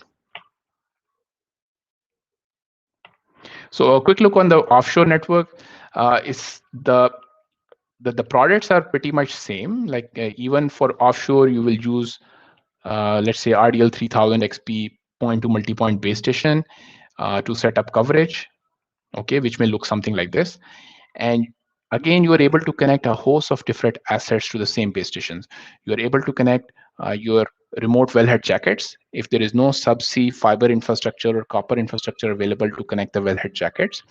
So a quick look on the offshore network is the products are pretty much same. Like even for offshore, you will use let's say RDL 3000 XP point to multi-point base station to set up coverage, okay, which may look something like this. And again, you are able to connect a host of different assets to the same base stations. You are able to connect your remote wellhead jackets if there is no subsea fiber infrastructure or copper infrastructure available to connect the wellhead jackets.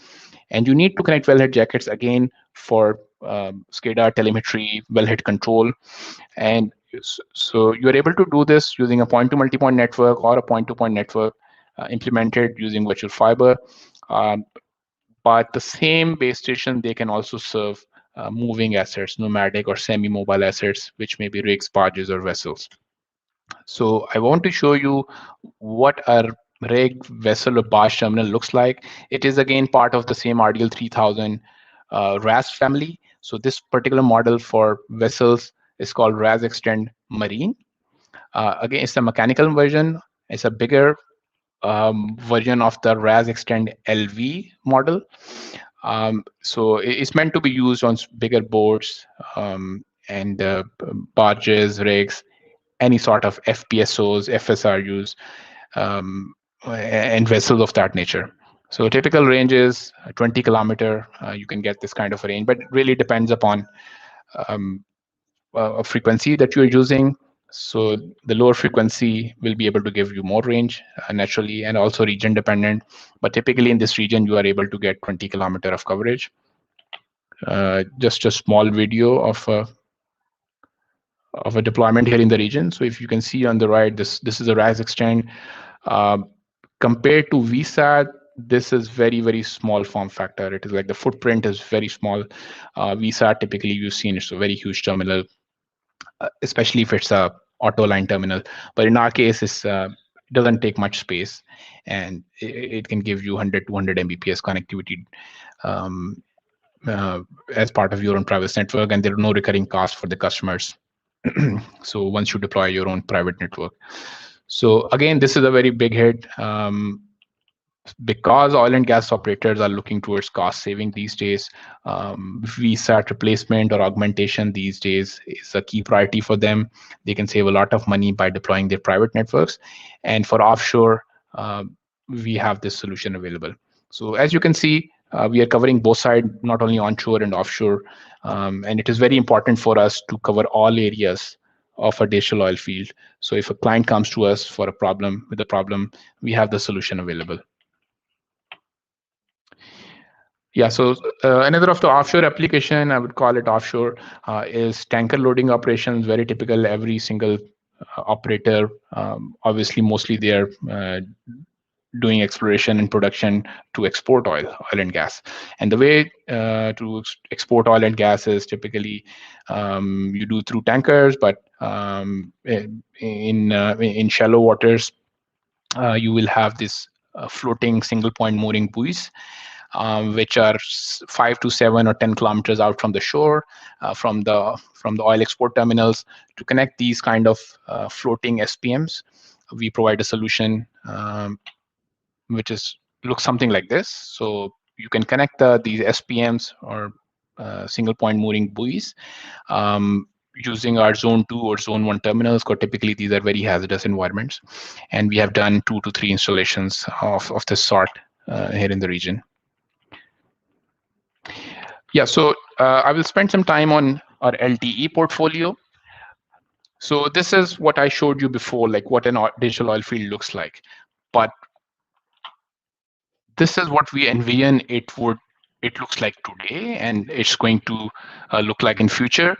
And you need to connect wellhead jackets again for SCADA, telemetry, wellhead control. And so you're able to do this using a point-to-multipoint network or a point-to-point network implemented using virtual fiber. But the same base station, they can also serve moving assets, nomadic or semi-mobile assets, which may be rigs, barges, or vessels. So I want to show you what a rig, vessel, or barge terminal looks like. It is again part of the same RDL 3000 RAS family. So this particular model for vessels is called RAS Extend Marine. Again, it's a mechanical version. It's a bigger version of the RAS Extend LV model. So it's meant to be used on bigger boats and barges, rigs, any sort of FPSOs, FSRUs, and vessels of that nature. So typical range is 20 kilometer. You can get this kind of a range, but it really depends upon a frequency that you're using. So the lower frequency will be able to give you more range naturally, and also region dependent. But typically in this region, you are able to get 20 kilometer of coverage. Just a small video of a deployment here in the region. So if you can see on the right, this is a RAS Extend. Compared to VSAT, this is very small form factor. It is like the footprint is very small. VSAT typically you've seen it's a very huge terminal, especially if it's a auto line terminal. But in our case, it doesn't take much space, and it can give you 100 200 Mbps connectivity as part of your own private network, and there are no recurring costs for the customers. So once you deploy your own private network. So again, this is a very big hit. Because oil and gas operators are looking towards cost saving these days, VSAT replacement or augmentation these days is a key priority for them. They can save a lot of money by deploying their private networks. And for offshore, we have this solution available. So as you can see, we are covering both sides, not only onshore and offshore. And it is very important for us to cover all areas of a digital oil field. So if a client comes to us for a problem, we have the solution available. Yeah, so another of the offshore application, I would call it offshore, is tanker loading operations. Very typical, every single operator, obviously mostly they are doing exploration and production to export oil and gas. And the way to export oil and gas is typically you do through tankers, but in shallow waters, you will have this floating single point mooring buoys, which are 5 to 7 or 10 kilometers out from the shore, from the oil export terminals. To connect these kind of floating SPMs, we provide a solution which looks something like this. So you can connect these SPMs or single point mooring buoys using our zone 2 or zone 1 terminals, because typically these are very hazardous environments. And we have done 2 to 3 installations of this sort here in the region. Yeah, so I will spend some time on our Lte portfolio. So this is what I showed you before, like what an digital oil field looks like. But this is what we envision it looks like today, and it's going to look like in future,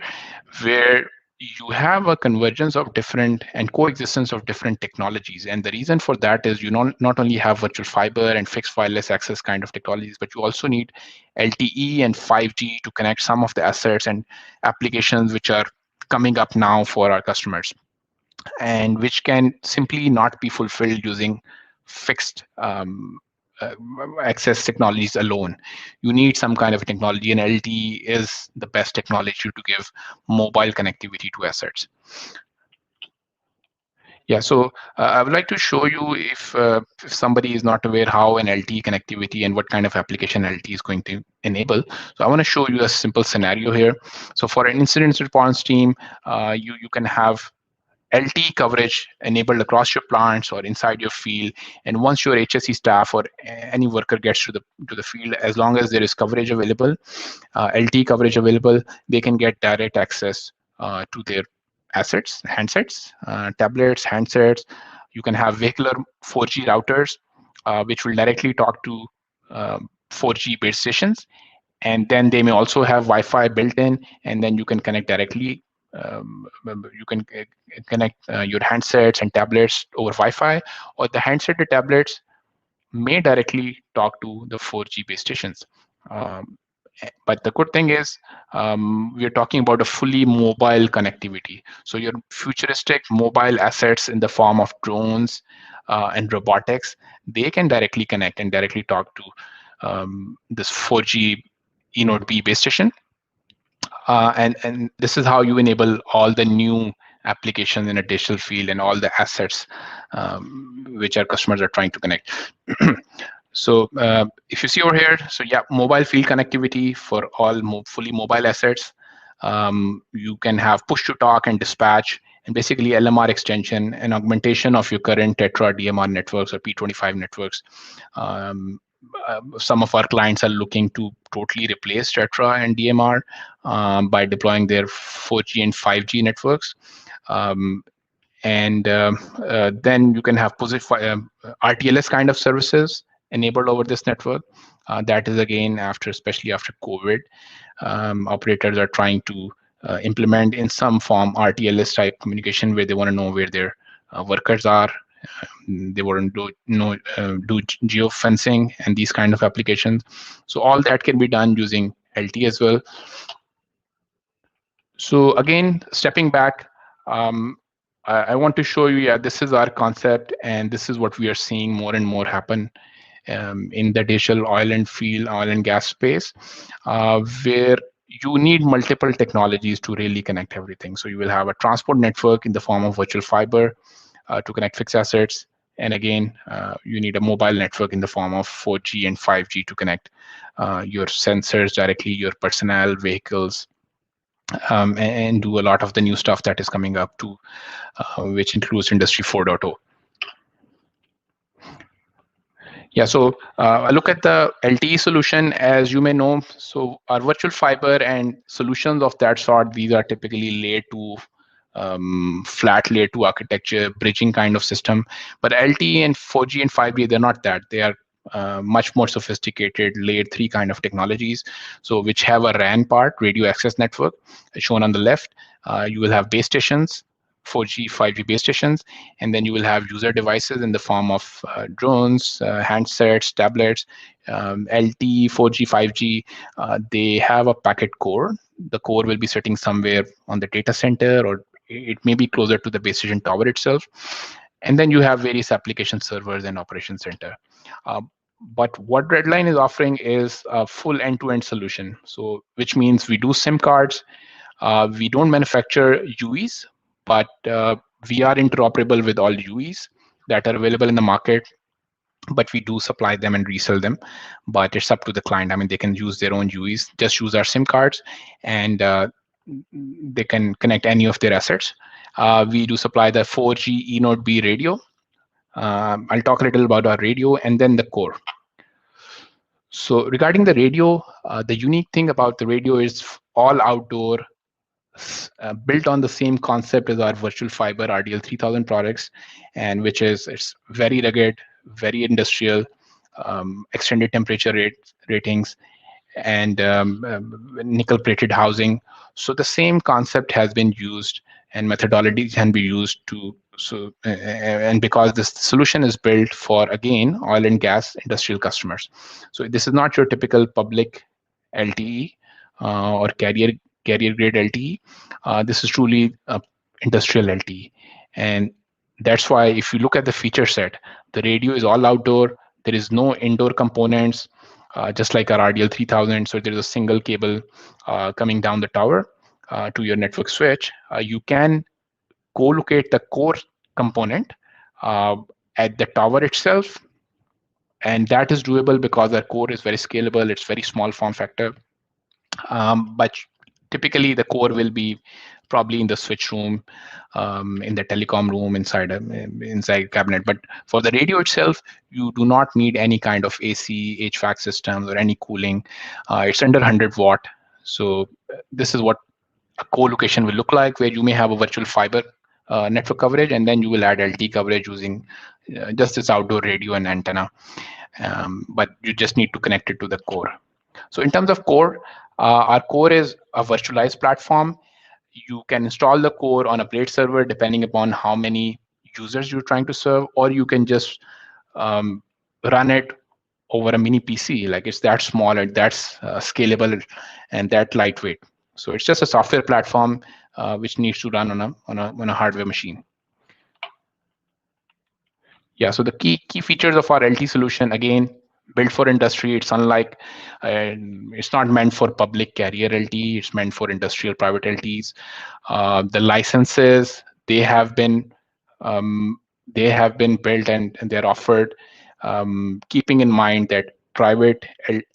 where you have a convergence of different and coexistence of different technologies. And the reason for that is you not only have virtual fiber and fixed wireless access kind of technologies, but you also need LTE and 5G to connect some of the assets and applications which are coming up now for our customers, and which can simply not be fulfilled using fixed access technologies alone. You need some kind of technology, and LTE is the best technology to give mobile connectivity to assets. Yeah, so I would like to show you if somebody is not aware how an LTE connectivity and what kind of application LTE is going to enable. So I want to show you a simple scenario here. So for an incident response team, you can have LTE coverage enabled across your plants or inside your field. And once your HSE staff or any worker gets to the field, as long as there is coverage available, LTE coverage available, they can get direct access to their assets, handsets, tablets, handsets. You can have vehicular 4G routers, which will directly talk to 4G base stations. And then they may also have Wi-Fi built in, and then you can connect directly. You can connect your handsets and tablets over Wi-Fi, or the handset and tablets may directly talk to the 4G base stations. But the good thing is we're talking about a fully mobile connectivity. So your futuristic mobile assets in the form of drones and robotics, they can directly connect and directly talk to this 4G eNode B base station. And this is how you enable all the new applications in a digital field and all the assets which our customers are trying to connect. So if you see over here, so yeah, mobile field connectivity for all fully mobile assets. You can have push to talk and dispatch, and basically LMR extension and augmentation of your current Tetra DMR networks or P25 networks. Some of our clients are looking to totally replace Tetra and DMR by deploying their 4G and 5G networks. And then you can have RTLS kind of services enabled over this network. That is again especially after COVID, operators are trying to implement in some form RTLS type communication where they want to know where their workers are. They want to do geofencing and these kind of applications. So all that can be done using LT as well. So again, stepping back, I want to show you, yeah, this is our concept, and this is what we are seeing more and more happen in the digital oil and gas space, where you need multiple technologies to really connect everything. So you will have a transport network in the form of virtual fiber to connect fixed assets. And again, you need a mobile network in the form of 4G and 5G to connect your sensors directly, your personnel, vehicles, and do a lot of the new stuff that is coming up too, which includes Industry 4.0. Yeah, so look at the LTE solution, as you may know. So our virtual fiber and solutions of that sort, these are typically layer 2, flat layer 2 architecture, bridging kind of system. But LTE and 4G and 5G, they're not that. They are much more sophisticated layer 3 kind of technologies, so which have a RAN part, radio access network, shown on the left. You will have base stations, 4G, 5G base stations, and then you will have user devices in the form of drones, handsets, tablets, LTE, 4G, 5G. They have a packet core. The core will be sitting somewhere on the data center, or it may be closer to the base station tower itself. And then you have various application servers and operation center. But what Redline is offering is a full end-to-end solution. So, which means we do SIM cards. We don't manufacture UEs, but we are interoperable with all UEs that are available in the market. But we do supply them and resell them. But it's up to the client. I mean, they can use their own UEs, just use our SIM cards, and they can connect any of their assets. We do supply the 4G eNode B radio. I'll talk a little about our radio and then the core. So regarding the radio, the unique thing about the radio is all outdoor, built on the same concept as our virtual fiber RDL 3000 products, and which is, it's very rugged, very industrial, extended temperature ratings, and nickel plated housing. So the same concept has been used and methodology can be used to, and because this solution is built for, again, oil and gas industrial customers. So this is not your typical public LTE or carrier grade LTE. This is truly industrial LTE. And that's why if you look at the feature set, the radio is all outdoor. There is no indoor components, just like our RDL 3000. So there's a single cable coming down the tower to your network switch. You can co-locate the core component at the tower itself. And that is doable because our core is very scalable. It's very small form factor. But typically the core will be probably in the switch room, in the telecom room, inside cabinet. But for the radio itself, you do not need any kind of AC, HVAC systems or any cooling. It's under 100 watt. So this is what a co-location will look like, where you may have a virtual fiber network coverage, and then you will add LT coverage using just this outdoor radio and antenna. But you just need to connect it to the core. So in terms of core, our core is a virtualized platform. You can install the core on a blade server depending upon how many users you're trying to serve, or you can just run it over a mini PC. Like it's that small and that's scalable and that lightweight. So it's just a software platform which needs to run on a hardware machine. Yeah, so the key features of our LT solution, again, built for industry. It's unlike, it's not meant for public carrier LT. It's meant for industrial private LTs. The licenses, they have been built and they're offered, keeping in mind that private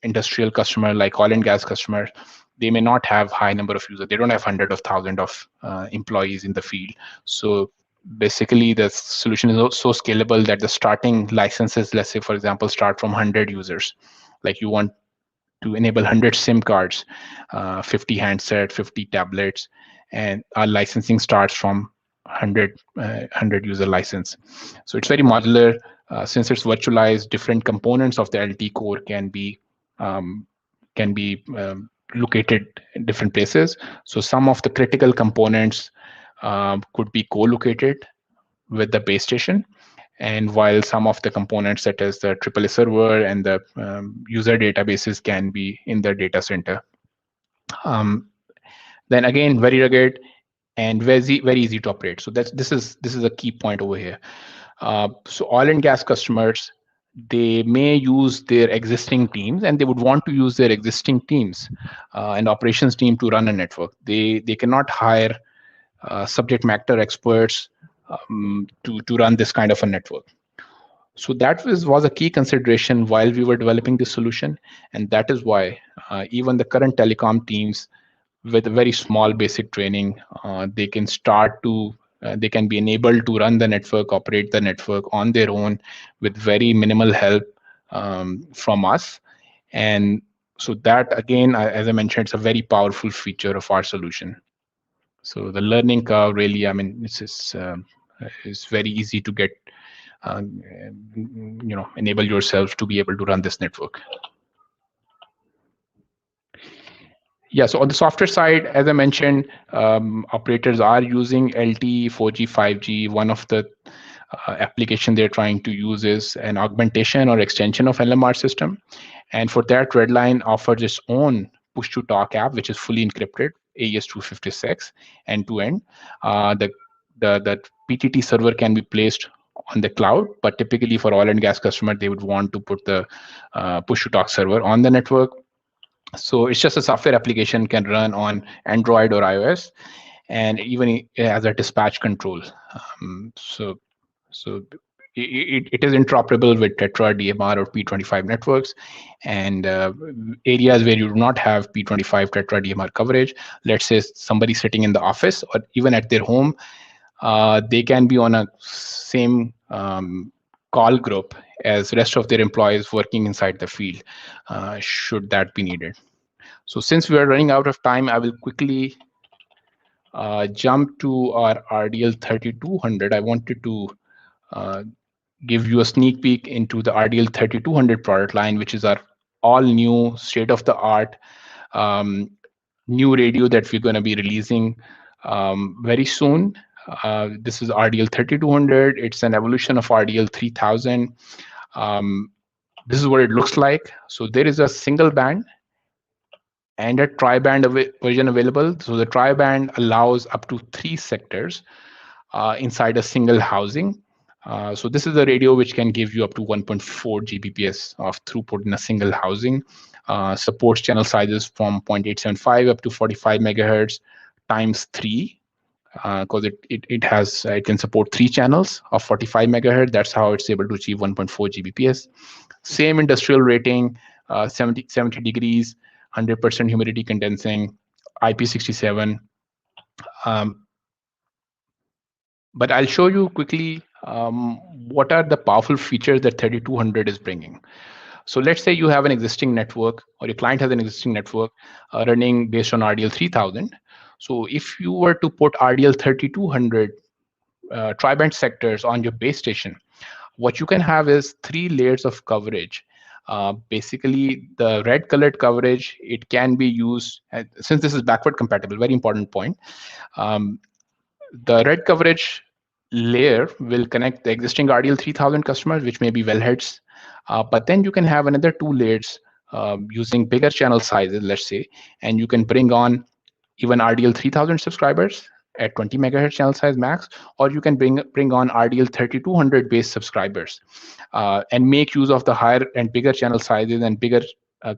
industrial customer like oil and gas customers, they may not have high number of users. They don't have hundreds of thousands of employees in the field. So basically the solution is so scalable that the starting licenses, let's say for example, start from 100 users. Like you want to enable 100 SIM cards, 50 handsets, 50 tablets, and our licensing starts from 100 user license. So it's very modular. Since it's virtualized, different components of the LT core can be located in different places. So some of the critical components could be co-located with the base station, and while some of the components such as the AAA server and the user databases can be in the data center. Then again, very rugged and very easy to operate. So this is a key point over here. So oil and gas customers, they may use their existing teams and they would want to use their existing teams and operations team to run a network. They cannot hire subject matter experts to run this kind of a network. So that was a key consideration while we were developing this solution, and that is why even the current telecom teams with a very small basic training, they can they can be enabled to run the network, operate the network on their own with very minimal help from us. And so that, again, as I mentioned, it's a very powerful feature of our solution. So the learning curve really, I mean, it's very easy to get, enable yourself to be able to run this network. Yeah, so on the software side, as I mentioned, operators are using LTE, 4G, 5G. One of the application they're trying to use is an augmentation or extension of LMR system. And for that, Redline offers its own push-to-talk app, which is fully encrypted, AES-256, end-to-end. The PTT server can be placed on the cloud, but typically for oil and gas customer, they would want to put the push-to-talk server on the network. So it's just a software application, can run on Android or iOS, and even as a dispatch control. So it is interoperable with Tetra, DMR, or P25 networks, and areas where you do not have P25 Tetra DMR coverage. Let's say somebody sitting in the office or even at their home, they can be on a same call group as rest of their employees working inside the field, should that be needed. So since we are running out of time, I will quickly jump to our RDL 3200. I wanted to give you a sneak peek into the RDL 3200 product line, which is our all new state-of-the-art new radio that we're going to be releasing very soon. This is RDL 3200. It's an evolution of RDL 3000. This is what it looks like. So there is a single band and a tri-band version available. So the tri-band allows up to 3 sectors inside a single housing. So this is a radio which can give you up to 1.4 Gbps of throughput in a single housing. Supports channel sizes from 0.875 up to 45 megahertz times 3. Because it can support 3 channels of 45 megahertz. That's how it's able to achieve 1.4 Gbps. Same industrial rating, 70 degrees, 100% humidity condensing, IP67. But I'll show you quickly what are the powerful features that 3200 is bringing. So let's say you have an existing network, or your client has an existing network running based on RDL 3000. So if you were to put RDL 3200 tri-band sectors on your base station, what you can have is 3 layers of coverage. Basically, the red colored coverage, it can be used, since this is backward compatible, very important point. The red coverage layer will connect the existing RDL 3000 customers, which may be wellheads But then you can have another 2 layers using bigger channel sizes, let's say, and you can bring on even RDL 3000 subscribers at 20 megahertz channel size max, or you can bring on RDL 3200 base subscribers and make use of the higher and bigger channel sizes and bigger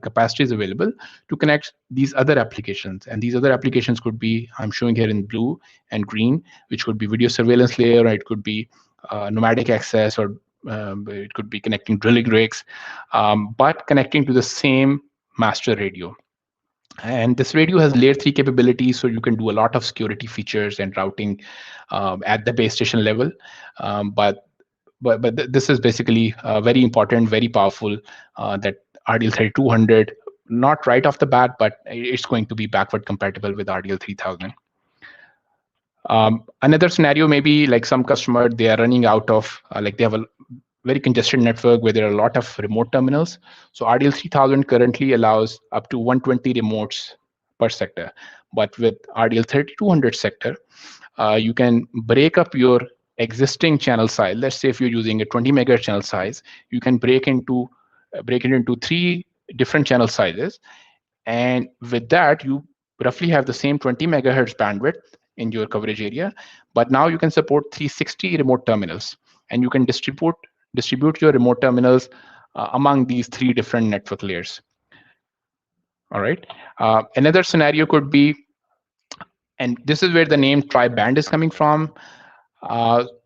capacities available to connect these other applications. And these other applications could be, I'm showing here in blue and green, which could be video surveillance layer, or it could be nomadic access, or it could be connecting drilling rigs, but connecting to the same master radio. And this radio has layer 3 capabilities, so you can do a lot of security features and routing at the base station level. But this is basically very important, very powerful, that RDL 3200, not right off the bat, but it's going to be backward compatible with RDL 3000. Another scenario may be like some customer, they are running out of, like they have a very congested network where there are a lot of remote terminals. So RDL 3000 currently allows up to 120 remotes per sector. But with RDL 3200 sector, you can break up your existing channel size. Let's say if you're using a 20 megahertz channel size, you can break it into 3 different channel sizes. And with that, you roughly have the same 20 megahertz bandwidth in your coverage area, but now you can support 360 remote terminals, and you can distribute your remote terminals among these 3 different network layers. All right. Another scenario could be, and this is where the name tri-band is coming from.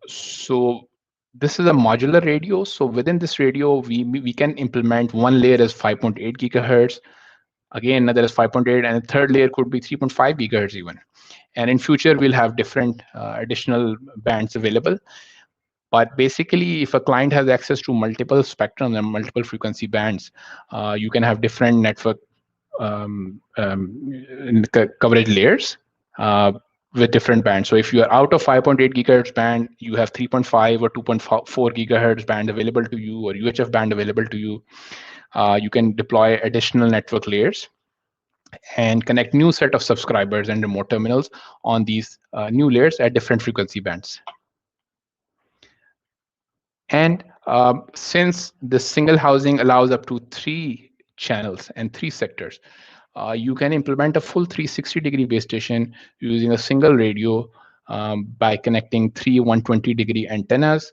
So this is a modular radio. So within this radio, we can implement one layer as 5.8 gigahertz. Again, another is 5.8, and a third layer could be 3.5 gigahertz even. And in future, we'll have different additional bands available. But basically, if a client has access to multiple spectrum and multiple frequency bands, you can have different network coverage layers with different bands. So if you are out of 5.8 gigahertz band, you have 3.5 or 2.4 gigahertz band available to you, or UHF band available to you. You can deploy additional network layers and connect new set of subscribers and remote terminals on these new layers at different frequency bands. And since the single housing allows up to 3 channels and 3 sectors, you can implement a full 360-degree base station using a single radio by connecting 3 120-degree antennas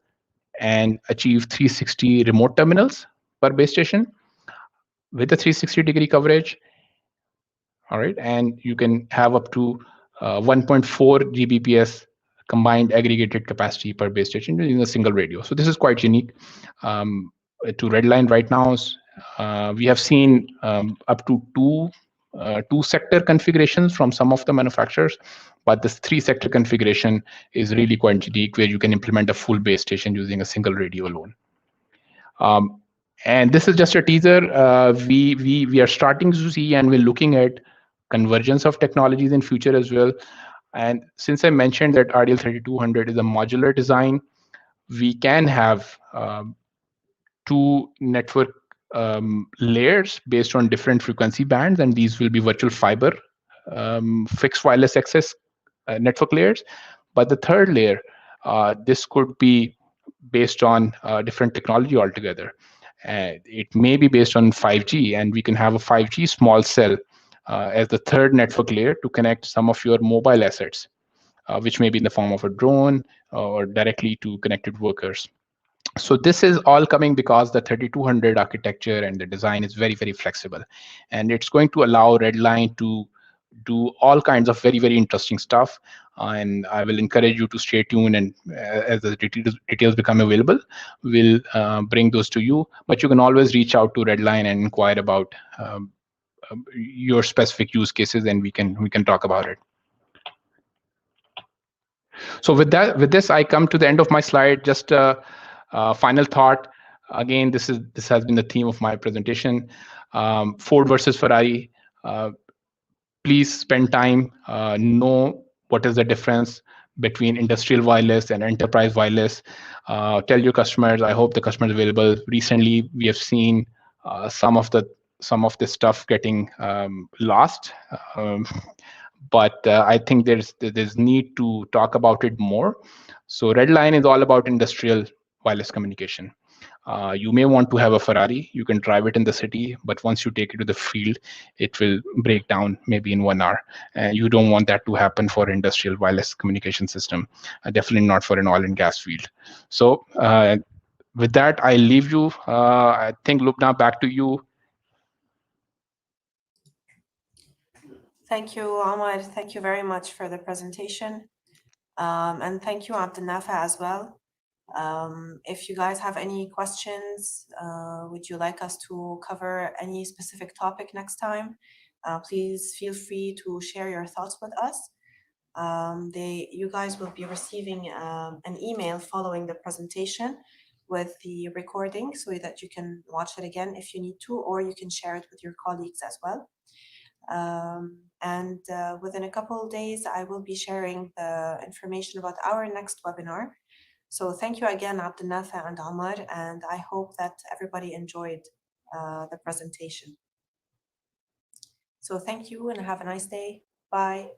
and achieve 360 remote terminals per base station with a 360-degree coverage. All right, and you can have up to 1.4 Gbps combined aggregated capacity per base station using a single radio. So this is quite unique to Redline right now. We have seen up to two sector configurations from some of the manufacturers, but this 3-sector configuration is really quite unique, where you can implement a full base station using a single radio alone. And this is just a teaser. We are starting to see, and we're looking at convergence of technologies in future as well. And since I mentioned that RDL 3200 is a modular design, we can have 2 network layers based on different frequency bands, and these will be virtual fiber fixed wireless access network layers. But the third layer, this could be based on different technology altogether. It may be based on 5G, and we can have a 5G small cell as the third network layer to connect some of your mobile assets, which may be in the form of a drone or directly to connected workers. So this is all coming because the 3200 architecture and the design is very, very flexible. And it's going to allow Redline to do all kinds of very, very interesting stuff. And I will encourage you to stay tuned, and as the details become available, we'll bring those to you. But you can always reach out to Redline and inquire about your specific use cases, and we can talk about it. So with this, I come to the end of my slide. Just a final thought. Again, this has been the theme of my presentation. Ford versus Ferrari. Please spend time, know what is the difference between industrial wireless and enterprise wireless. Tell your customers. I hope the customers available. Recently, we have seen some of this stuff getting lost. But I think there's need to talk about it more. So Redline is all about industrial wireless communication. You may want to have a Ferrari. You can drive it in the city, but once you take it to the field, it will break down maybe in 1 hour. And you don't want that to happen for industrial wireless communication system. Definitely not for an oil and gas field. So with that, I leave you. I think, Lubna, back to you. Thank you, Omar. Thank you very much for the presentation. And thank you, Abdel Nafa, as well. If you guys have any questions, would you like us to cover any specific topic next time? Please feel free to share your thoughts with us. You guys will be receiving an email following the presentation with the recording so that you can watch it again if you need to, or you can share it with your colleagues as well. And within a couple of days, I will be sharing the information about our next webinar. So thank you again, Abdel Nafa and Omar, and I hope that everybody enjoyed the presentation. So thank you and have a nice day. Bye.